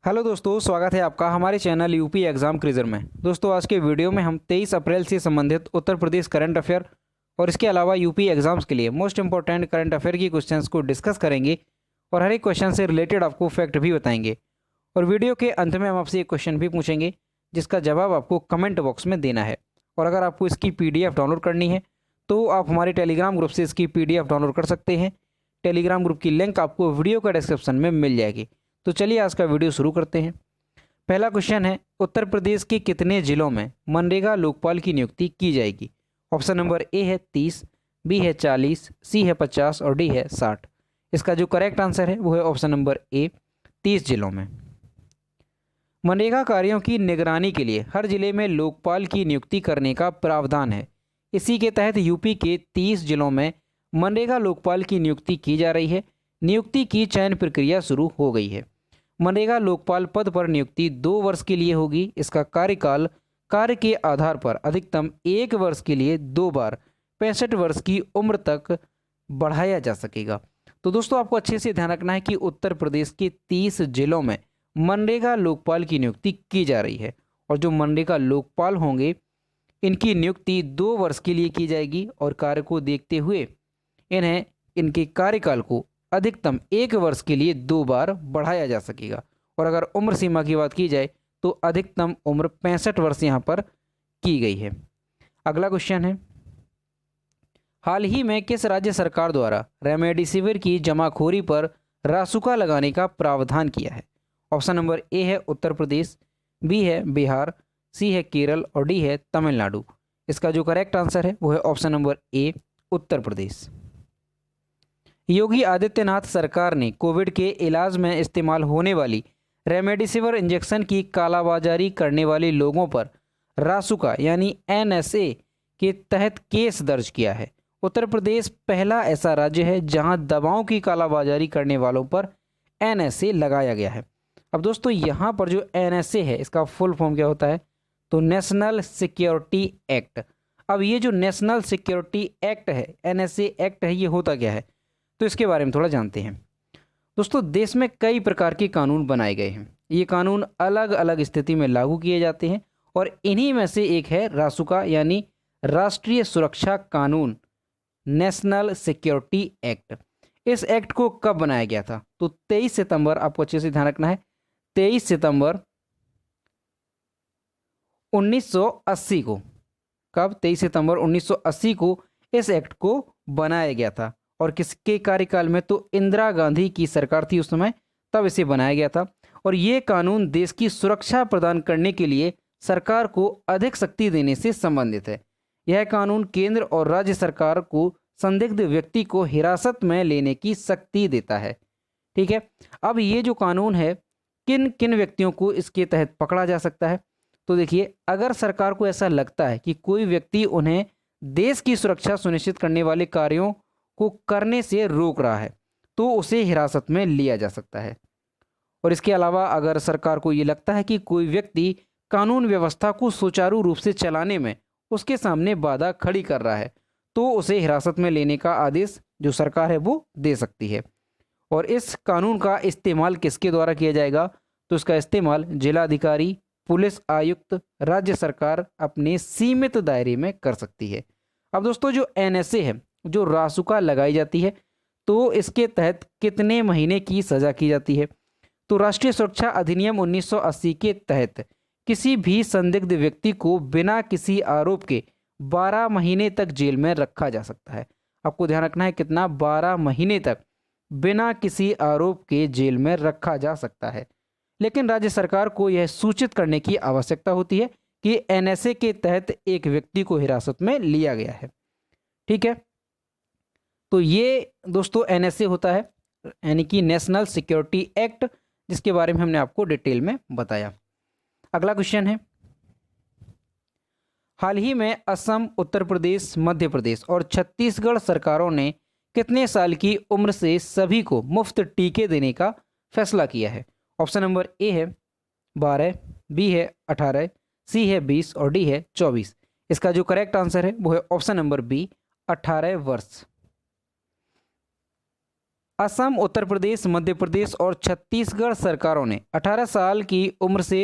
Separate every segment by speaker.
Speaker 1: Hello दोस्तों, स्वागत है आपका हमारे चैनल यूपी एग्ज़ाम क्विज़र में। दोस्तों, आज के वीडियो में हम 23 अप्रैल से संबंधित उत्तर प्रदेश करंट अफेयर और इसके अलावा यूपी एग्ज़ाम्स के लिए मोस्ट इंपॉर्टेंट करंट अफेयर की क्वेश्चंस को डिस्कस करेंगे और हर एक क्वेश्चन से रिलेटेड आपको फैक्ट भी बताएंगे। और वीडियो के अंत में हम आपसे एक क्वेश्चन भी पूछेंगे जिसका जवाब आपको कमेंट बॉक्स में देना है। और अगर आपको इसकी PDF डाउनलोड करनी है तो आप हमारे टेलीग्राम ग्रुप से इसकी PDF डाउनलोड कर सकते हैं। टेलीग्राम ग्रुप की लिंक आपको वीडियो का डिस्क्रिप्शन में मिल जाएगी। तो चलिए आज का वीडियो शुरू करते हैं। पहला क्वेश्चन है, उत्तर प्रदेश के कितने जिलों में मनरेगा लोकपाल की नियुक्ति की जाएगी? ऑप्शन नंबर ए है 30, बी है 40, सी है 50 और डी है 60। इसका जो करेक्ट आंसर है वो है ऑप्शन नंबर ए, 30 जिलों में। मनरेगा कार्यों की निगरानी के लिए हर जिले में लोकपाल की नियुक्ति करने का प्रावधान है। इसी के तहत यूपी के 30 जिलों में मनरेगा लोकपाल की नियुक्ति की जा रही है। नियुक्ति की चयन प्रक्रिया शुरू हो गई है। मनरेगा लोकपाल पद पर नियुक्ति 2 वर्ष के लिए होगी। इसका कार्यकाल कार्य के आधार पर अधिकतम 1 वर्ष के लिए 2 बार 65 वर्ष की उम्र तक बढ़ाया जा सकेगा। तो दोस्तों, आपको अच्छे से ध्यान रखना है कि उत्तर प्रदेश के 30 जिलों में मनरेगा लोकपाल की नियुक्ति की जा रही है और जो मनरेगा लोकपाल होंगे इनकी नियुक्ति 2 वर्ष के लिए की जाएगी और कार्य को देखते हुए इन्हें इनके कार्यकाल को अधिकतम 1 वर्ष के लिए 2 बार बढ़ाया जा सकेगा। और अगर उम्र सीमा की बात की जाए तो अधिकतम उम्र 65 वर्ष यहाँ पर की गई है। अगला क्वेश्चन है, हाल ही में किस राज्य सरकार द्वारा रेमडेसिविर की जमाखोरी पर रासुका लगाने का प्रावधान किया है? ऑप्शन नंबर ए है उत्तर प्रदेश, बी है बिहार, सी है केरल और डी है तमिलनाडु। इसका जो करेक्ट आंसर है वो है ऑप्शन नंबर ए, उत्तर प्रदेश। योगी आदित्यनाथ सरकार ने कोविड के इलाज में इस्तेमाल होने वाली रेमडेसिविर इंजेक्शन की कालाबाजारी करने वाले लोगों पर रासुका यानी NSA के तहत केस दर्ज किया है। उत्तर प्रदेश पहला ऐसा राज्य है जहां दवाओं की कालाबाजारी करने वालों पर NSA लगाया गया है। अब दोस्तों, यहां पर जो NSA है इसका फुल फॉर्म क्या होता है? तो नेशनल सिक्योरिटी एक्ट। अब ये जो नेशनल सिक्योरिटी एक्ट है, NSA एक्ट है, ये होता क्या है तो इसके बारे में थोड़ा जानते हैं। दोस्तों, देश में कई प्रकार के कानून बनाए गए हैं। ये कानून अलग अलग स्थिति में लागू किए जाते हैं और इन्हीं में से एक है रासुका यानी राष्ट्रीय सुरक्षा कानून, नेशनल सिक्योरिटी एक्ट। इस एक्ट को कब बनाया गया था? तो 23 सितंबर, आपको अच्छे से ध्यान रखना है, 23 सितंबर 1980 को। कब? 23 सितंबर 1980 को इस एक्ट को बनाया गया था। और किसके कार्यकाल में? तो इंदिरा गांधी की सरकार थी उस समय, तब इसे बनाया गया था। और ये कानून देश की सुरक्षा प्रदान करने के लिए सरकार को अधिक शक्ति देने से संबंधित है। यह कानून केंद्र और राज्य सरकार को संदिग्ध व्यक्ति को हिरासत में लेने की शक्ति देता है। ठीक है, अब ये जो कानून है किन किन व्यक्तियों को इसके तहत पकड़ा जा सकता है? तो देखिए, अगर सरकार को ऐसा लगता है कि कोई व्यक्ति उन्हें देश की सुरक्षा सुनिश्चित करने वाले कार्यों को करने से रोक रहा है तो उसे हिरासत में लिया जा सकता है। और इसके अलावा अगर सरकार को ये लगता है कि कोई व्यक्ति कानून व्यवस्था को सुचारू रूप से चलाने में उसके सामने बाधा खड़ी कर रहा है तो उसे हिरासत में लेने का आदेश जो सरकार है वो दे सकती है। और इस कानून का इस्तेमाल किसके द्वारा किया जाएगा? तो इसका इस्तेमाल जिलाधिकारी, पुलिस आयुक्त, राज्य सरकार अपने सीमित दायरे में कर सकती है। अब दोस्तों, जो NSA है, जो रासुका लगाई जाती है, तो इसके तहत कितने महीने की सज़ा की जाती है? तो राष्ट्रीय सुरक्षा अधिनियम 1980 के तहत किसी भी संदिग्ध व्यक्ति को बिना किसी आरोप के 12 महीने तक जेल में रखा जा सकता है। आपको ध्यान रखना है, कितना? 12 महीने तक बिना किसी आरोप के जेल में रखा जा सकता है। लेकिन राज्य सरकार को यह सूचित करने की आवश्यकता होती है कि NSA के तहत एक व्यक्ति को हिरासत में लिया गया है। ठीक है, तो ये दोस्तों NSA होता है, यानी कि नेशनल सिक्योरिटी एक्ट, जिसके बारे में हमने आपको डिटेल में बताया। अगला क्वेश्चन है, हाल ही में असम, उत्तर प्रदेश, मध्य प्रदेश और छत्तीसगढ़ सरकारों ने कितने साल की उम्र से सभी को मुफ्त टीके देने का फैसला किया है? ऑप्शन नंबर ए है 12, बी है 18, सी है 20 और डी है 24। इसका जो करेक्ट आंसर है वो है ऑप्शन नंबर बी, 18 वर्ष। असम, उत्तर प्रदेश, मध्य प्रदेश और छत्तीसगढ़ सरकारों ने 18 साल की उम्र से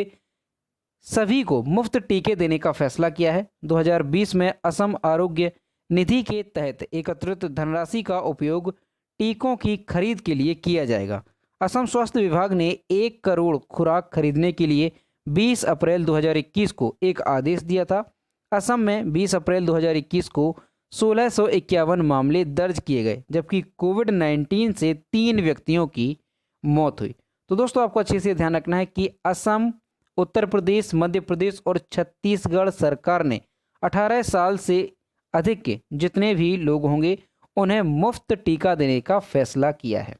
Speaker 1: सभी को मुफ्त टीके देने का फैसला किया है। 2020 में असम आरोग्य निधि के तहत एकत्रित धनराशि का उपयोग टीकों की खरीद के लिए किया जाएगा। असम स्वास्थ्य विभाग ने 1 करोड़ खुराक खरीदने के लिए 20 अप्रैल 2021 को एक आदेश दिया था। असम में 20 अप्रैल 2021 को 1651 मामले दर्ज किए गए, जबकि कोविड-19 से 3 व्यक्तियों की मौत हुई। तो दोस्तों आपको अच्छे से ध्यान रखना है कि असम, उत्तर प्रदेश, मध्य प्रदेश और छत्तीसगढ़ सरकार ने 18 साल से अधिक के जितने भी लोग होंगे उन्हें मुफ्त टीका देने का फैसला किया है।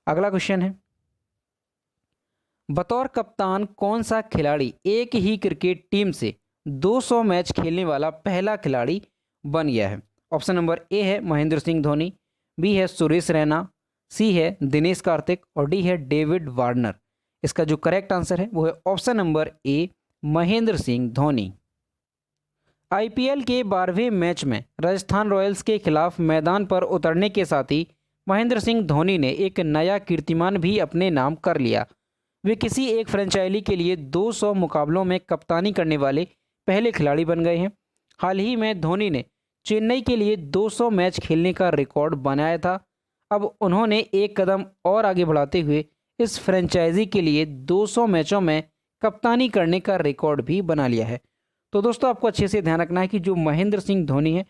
Speaker 1: अगला क्वेश्चन है, बतौर कप्तान कौन सा खिलाड़ी एक ही क्रिकेट टीम से 200 मैच खेलने वाला पहला खिलाड़ी बन गया है? ऑप्शन नंबर ए है महेंद्र सिंह धोनी, बी है सुरेश रैना, सी है दिनेश कार्तिक और डी है डेविड वार्नर। इसका जो करेक्ट आंसर है वो है ऑप्शन नंबर ए महेंद्र सिंह धोनी। आईपीएल के 12वें मैच में राजस्थान रॉयल्स के खिलाफ मैदान पर उतरने के साथ ही महेंद्र सिंह धोनी ने एक नया कीर्तिमान भी अपने नाम कर लिया। वे किसी एक फ्रेंचाइजी के लिए 200 मुकाबलों में कप्तानी करने वाले पहले खिलाड़ी बन गए हैं। हाल ही में धोनी ने चेन्नई के लिए 200 मैच खेलने का रिकॉर्ड बनाया था। अब उन्होंने एक कदम और आगे बढ़ाते हुए इस फ्रेंचाइजी के लिए 200 मैचों में कप्तानी करने का रिकॉर्ड भी बना लिया है। तो दोस्तों आपको अच्छे से ध्यान रखना है कि जो महेंद्र सिंह धोनी है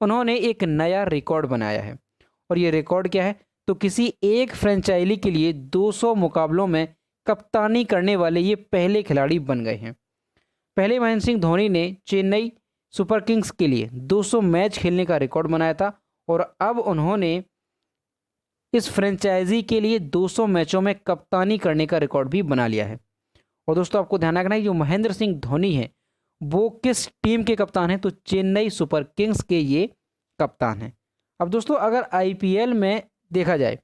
Speaker 1: उन्होंने एक नया रिकॉर्ड बनाया है। और ये रिकॉर्ड क्या है? तो किसी एक फ्रेंचाइजी के लिए 200 मुकाबलों में कप्तानी करने वाले ये पहले खिलाड़ी बन गए हैं। पहले महेंद्र सिंह धोनी ने चेन्नई सुपर किंग्स के लिए 200 मैच खेलने का रिकॉर्ड बनाया था और अब उन्होंने इस फ्रेंचाइजी के लिए 200 मैचों में कप्तानी करने का रिकॉर्ड भी बना लिया है। और दोस्तों आपको ध्यान रखना है जो महेंद्र सिंह धोनी है वो किस टीम के कप्तान हैं? तो चेन्नई सुपर किंग्स के ये कप्तान हैं। अब दोस्तों अगर आईपीएल में देखा जाए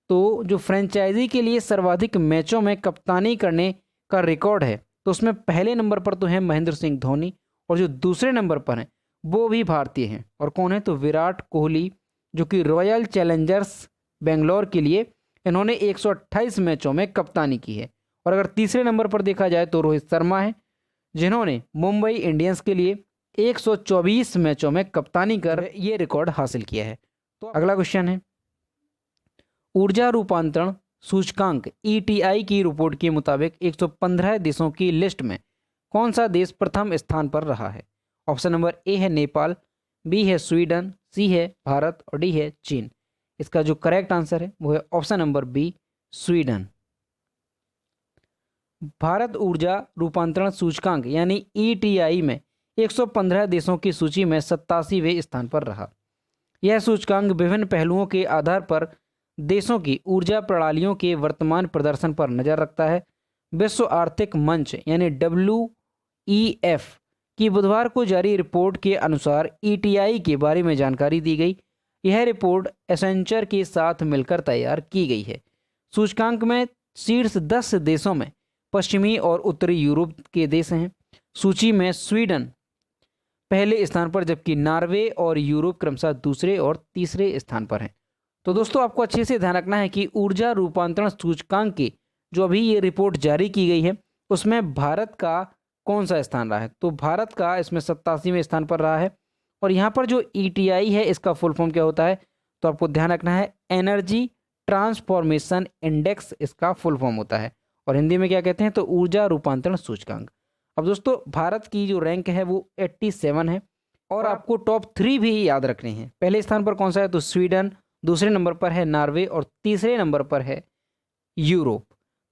Speaker 1: तो जो फ्रेंचाइजी के लिए सर्वाधिक मैचों में कप्तानी करने का रिकॉर्ड है तो उसमें पहले नंबर पर तो है महेंद्र सिंह धोनी और जो दूसरे नंबर पर हैं वो भी भारतीय हैं। और कौन है? तो विराट कोहली, जो कि रॉयल चैलेंजर्स बेंगलोर के लिए इन्होंने 128 मैचों में कप्तानी की है। और अगर तीसरे नंबर पर देखा जाए तो रोहित शर्मा है, जिन्होंने मुंबई इंडियंस के लिए 124 मैचों में कप्तानी कर ये रिकॉर्ड हासिल किया है। तो अगला क्वेश्चन है, ऊर्जा रूपांतरण सूचकांक ETI की रिपोर्ट के मुताबिक 115 देशों की लिस्ट में कौन सा देश प्रथम स्थान पर रहा है? ऑप्शन नंबर ए है नेपाल, बी है स्वीडन, सी है भारत और डी है चीन। इसका जो करेक्ट आंसर है वो है ऑप्शन नंबर बी स्वीडन। भारत ऊर्जा रूपांतरण सूचकांक यानी ETI में 115 देशों की सूची में 87वें स्थान पर रहा। यह सूचकांक विभिन्न पहलुओं के आधार पर देशों की ऊर्जा प्रणालियों के वर्तमान प्रदर्शन पर नजर रखता है। विश्व आर्थिक मंच यानी WEF की बुधवार को जारी रिपोर्ट के अनुसार ETI के बारे में जानकारी दी गई। यह रिपोर्ट एसेंचर के साथ मिलकर तैयार की गई है। सूचकांक में शीर्ष 10 देशों में पश्चिमी और उत्तरी यूरोप के देश हैं। सूची में स्वीडन पहले स्थान पर जबकि नॉर्वे और यूरोप क्रमशः दूसरे और तीसरे स्थान पर हैं। तो दोस्तों आपको अच्छे से ध्यान रखना है कि ऊर्जा रूपांतरण सूचकांक की जो अभी ये रिपोर्ट जारी की गई है उसमें भारत का कौन सा स्थान रहा है? तो भारत का इसमें 87वें स्थान पर रहा है। और यहाँ पर जो ETI है इसका फुल फॉर्म क्या होता है? तो आपको ध्यान रखना है एनर्जी ट्रांसफॉर्मेशन इंडेक्स इसका फुल फॉर्म होता है। और हिंदी में क्या कहते हैं? तो ऊर्जा रूपांतरण सूचकांक। अब दोस्तों भारत की जो रैंक है वो 87 है। और आपको टॉप 3 भी याद रखने हैं। पहले स्थान पर कौन सा है? तो स्वीडन, दूसरे नंबर पर है नॉर्वे और तीसरे नंबर पर है यूरोप।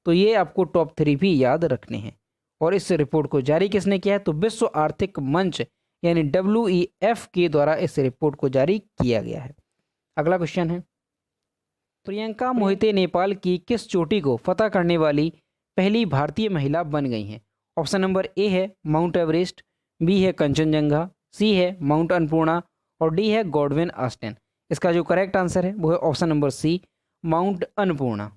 Speaker 1: तो ये आपको टॉप 3 भी याद रखने हैं। और इस रिपोर्ट को जारी किसने किया है? तो विश्व आर्थिक मंच यानी WEF के द्वारा इस रिपोर्ट को जारी किया गया है। अगला क्वेश्चन है, प्रियंका मोहिते नेपाल की किस चोटी को फतह करने वाली पहली भारतीय महिला बन गई हैं? ऑप्शन नंबर ए है माउंट एवरेस्ट, बी है कंचनजंगा, सी है माउंट अन्नपूर्णा और डी है गॉडविन ऑस्टेन। इसका जो करेक्ट आंसर है वो है option number C Mount Annapurna.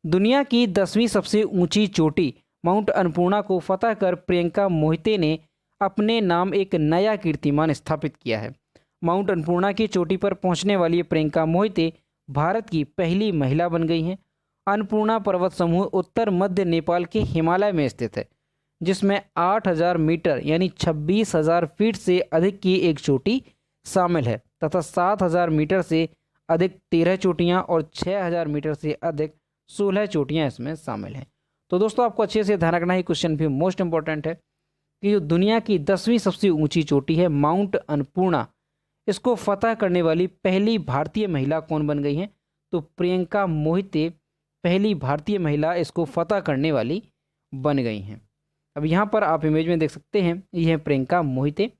Speaker 1: दुनिया की 10वीं सबसे ऊंची चोटी माउंट अन्नपूर्णा को फतह कर प्रियंका मोहिते ने अपने नाम एक नया कीर्तिमान स्थापित किया है। माउंट अन्नपूर्णा की चोटी पर पहुंचने वाली प्रियंका मोहिते भारत की पहली महिला बन गई हैं। अन्नपूर्णा पर्वत समूह उत्तर मध्य नेपाल के हिमालय में स्थित है, जिसमें 8,000 मीटर यानी 26,000 फीट से अधिक की एक चोटी शामिल है तथा 7,000 मीटर से अधिक 13 चोटियाँ और 6,000 मीटर से अधिक 16 चोटियाँ इसमें शामिल हैं। तो दोस्तों आपको अच्छे से ध्यान रखना है, क्वेश्चन भी मोस्ट इंपॉर्टेंट है कि जो दुनिया की 10वीं सबसे ऊंची चोटी है माउंट अन्नपूर्णा, इसको फतह करने वाली पहली भारतीय महिला कौन बन गई हैं? तो प्रियंका मोहिते पहली भारतीय महिला इसको फतह करने वाली बन गई हैं। अब यहाँ पर आप इमेज में देख सकते हैं, यह है प्रियंका मोहिते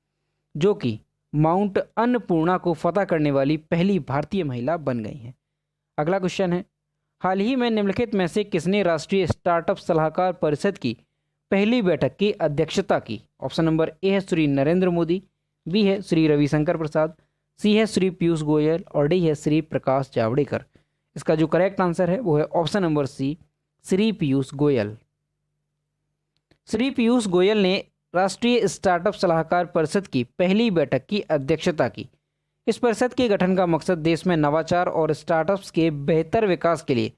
Speaker 1: जो कि माउंट अन्नपूर्णा को फतह करने वाली पहली भारतीय महिला बन गई हैं। अगला क्वेश्चन है, हाल ही में निम्नलिखित में से किसने राष्ट्रीय स्टार्टअप सलाहकार परिषद की पहली बैठक की अध्यक्षता की? ऑप्शन नंबर ए है श्री नरेंद्र मोदी, बी है श्री रविशंकर प्रसाद, सी है श्री पीयूष गोयल और डी है श्री प्रकाश जावड़ेकर। इसका जो करेक्ट आंसर है वो है option number C, Shri Piyush Goyal. Shri Piyush Goyal ने राष्ट्रीय स्टार्टअप सलाहकार परिषद की पहली बैठक की अध्यक्षता की। इस परिषद के गठन का मकसद देश में नवाचार और स्टार्टअप्स के बेहतर विकास के लिए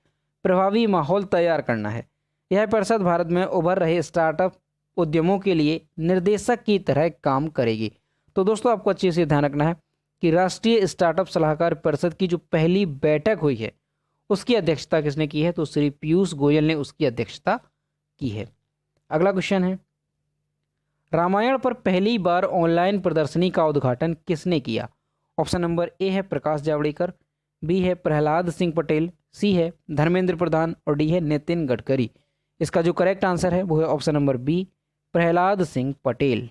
Speaker 1: प्रभावी माहौल तैयार करना है। यह परिषद भारत में उभर रहे स्टार्टअप उद्यमों के लिए निर्देशक की तरह काम करेगी। तो दोस्तों आपको अच्छे से ध्यान रखना है कि राष्ट्रीय स्टार्टअप सलाहकार परिषद की जो पहली बैठक हुई है उसकी अध्यक्षता किसने की है? तो श्री पीयूष गोयल ने उसकी अध्यक्षता की है। अगला क्वेश्चन है, रामायण पर पहली बार ऑनलाइन प्रदर्शनी का उद्घाटन किसने किया? ऑप्शन नंबर ए है प्रकाश जावड़ेकर, बी है प्रहलाद सिंह पटेल, सी है धर्मेंद्र प्रधान और डी है नितिन गडकरी। इसका जो करेक्ट आंसर है वो है option number B, Prahlad Singh Patel.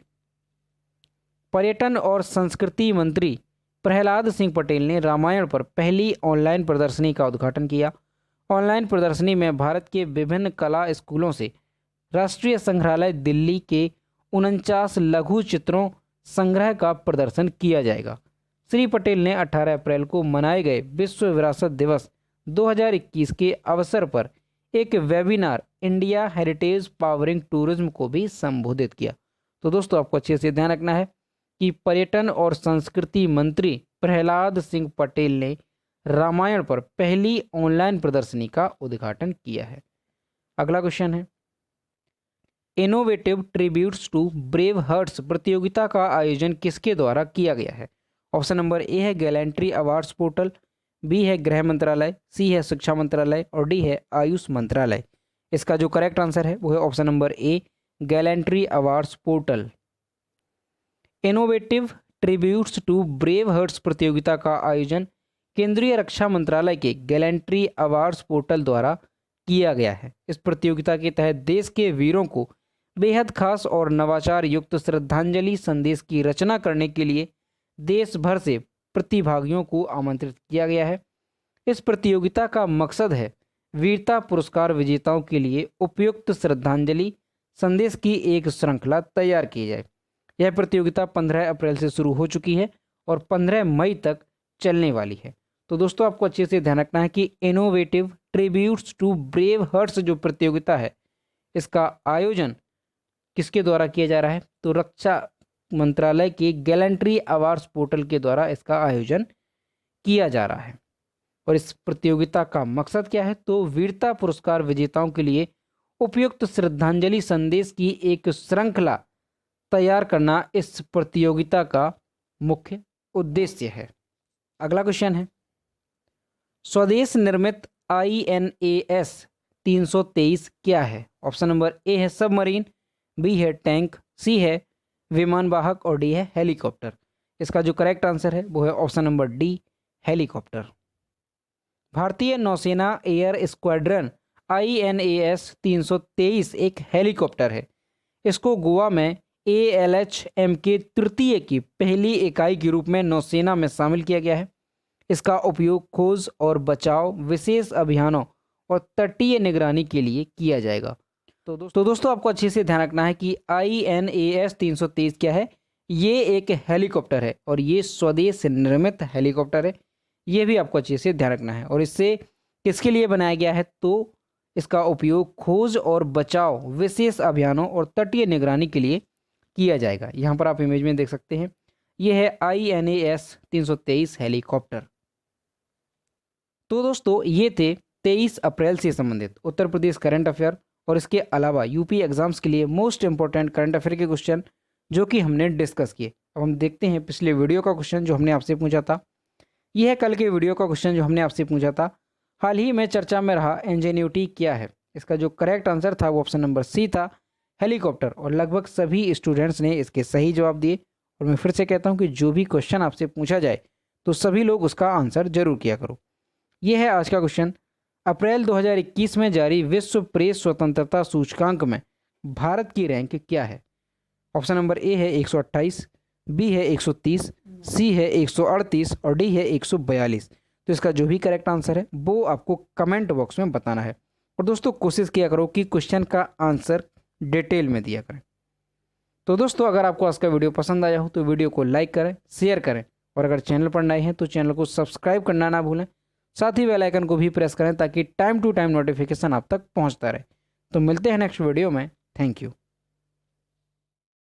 Speaker 1: पर्यटन और संस्कृति मंत्री प्रहलाद सिंह पटेल ने रामायण पर पहली ऑनलाइन प्रदर्शनी का उद्घाटन किया। ऑनलाइन प्रदर्शनी में भारत के विभिन्न कला स्कूलों से राष्ट्रीय संग्रहालय दिल्ली के 49 लघु चित्रों संग्रह का प्रदर्शन किया जाएगा। श्री पटेल ने 18 अप्रैल को मनाए गए विश्व विरासत दिवस 2021 के अवसर पर एक webinar India heritage powering tourism को भी संबोधित किया। तो दोस्तों आपको अच्छे से ध्यान रखना है कि पर्यटन और संस्कृति मंत्री प्रहलाद सिंह पटेल ने रामायण पर पहली ऑनलाइन प्रदर्शनी का उद्घाटन किया है। अगला क्वेश्चन है, innovative tributes to brave hearts प्रतियोगिता का आयोजन किसके द्वारा किया गया है? ऑप्शन नंबर ए है गैलेंट्री अवार्ड्स पोर्टल, बी है गृह मंत्रालय, सी है शिक्षा मंत्रालय और डी है आयुष मंत्रालय। इसका जो करेक्ट आंसर है वो है option number A, gallantry awards portal. Innovative tributes to brave hearts प्रतियोगिता का आयोजन केंद्रीय रक्षा मंत्रालय के गैलेंट्री अवार्ड्स पोर्टल द्वारा किया गया है। इस प्रतियोगिता के तहत देश के वीरों को बेहद खास और नवाचार युक्त श्रद्धांजलि संदेश की रचना करने के लिए देश भर से प्रतिभागियों को आमंत्रित किया गया है। इस प्रतियोगिता का मकसद है वीरता पुरस्कार विजेताओं के लिए उपयुक्त श्रद्धांजलि संदेश की एक श्रृंखला तैयार की जाए। यह प्रतियोगिता 15 अप्रैल से शुरू हो चुकी है और 15 मई तक चलने वाली है। तो दोस्तों आपको अच्छे से ध्यान रखना है कि innovative tributes to brave hearts जो प्रतियोगिता है इसका आयोजन किसके द्वारा किया जा रहा है? तो रक्षा मंत्रालय के गैलेंट्री अवार्ड्स पोर्टल के द्वारा इसका आयोजन किया जा रहा है। और इस प्रतियोगिता का मकसद क्या है? तो वीरता पुरस्कार विजेताओं के लिए उपयुक्त श्रद्धांजलि संदेश की एक श्रृंखला तैयार करना इस प्रतियोगिता का मुख्य उद्देश्य है। अगला क्वेश्चन है, स्वदेश निर्मित INAS 323 क्या है? ऑप्शन नंबर ए है सबमरीन, बी है टैंक, सी है विमान वाहक और डी है हेलीकॉप्टर। इसका जो करेक्ट आंसर है वो है ऑप्शन नंबर डी, हेलीकॉप्टर। भारतीय नौसेना एयर स्क्वाड्रन INAS 323 एक हेलीकॉप्टर है। इसको गोवा में ALHM के तृतीय की पहली इकाई के रूप में नौसेना में शामिल किया गया है। इसका उपयोग खोज और बचाव, विशेष अभियानों और तटीय निगरानी के लिए किया जाएगा। तो दोस्तों आपको अच्छे से ध्यान रखना है कि INAS 323 क्या है? ये एक हेलीकॉप्टर है और ये स्वदेश निर्मित हेलीकॉप्टर है। ये भी आपको अच्छे से ध्यान रखना है। और इससे किसके लिए बनाया गया है? तो इसका उपयोग खोज और बचाव, विशेष अभियानों और तटीय निगरानी के लिए किया जाएगा। यहाँ पर आप इमेज में देख सकते हैं, ये है INAS 323 हेलीकॉप्टर। तो दोस्तों ये थे 23 अप्रैल से संबंधित उत्तर प्रदेश करंट अफेयर और इसके अलावा यूपी एग्जाम्स के लिए मोस्ट इंपॉर्टेंट करंट अफेयर के क्वेश्चन जो कि हमने डिस्कस किए। अब हम देखते हैं पिछले वीडियो का क्वेश्चन जो हमने आपसे पूछा था। यह है कल के वीडियो का क्वेश्चन जो हमने आपसे पूछा था, हाल ही में चर्चा में रहा इंजेन्यूटी क्या है। इसका जो करेक्ट आंसर था वो ऑप्शन नंबर सी था, हेलीकॉप्टर। और लगभग सभी स्टूडेंट्स ने इसके सही जवाब दिए। और मैं फिर से कहता हूँ कि जो भी क्वेश्चन आपसे पूछा जाए तो सभी लोग उसका आंसर जरूर किया करो। यह है आज का क्वेश्चन, अप्रैल 2021 में जारी विश्व प्रेस स्वतंत्रता सूचकांक में भारत की रैंक क्या है। ऑप्शन नंबर ए है 128, बी है 130, सी है 138 और डी है 142। तो इसका जो भी करेक्ट आंसर है वो आपको कमेंट बॉक्स में बताना है। और दोस्तों कोशिश किया करो कि क्वेश्चन का आंसर डिटेल में दिया करें। तो दोस्तों अगर आपको आज का वीडियो पसंद आया हो तो वीडियो को लाइक करें, शेयर करें और अगर चैनल पर नए हैं तो चैनल को सब्सक्राइब करना ना भूलें। साथ ही बेल आइकन को भी प्रेस करें ताकि टाइम टू टाइम नोटिफिकेशन आप तक पहुंचता रहे। तो मिलते हैं नेक्स्ट वीडियो में। Thank you.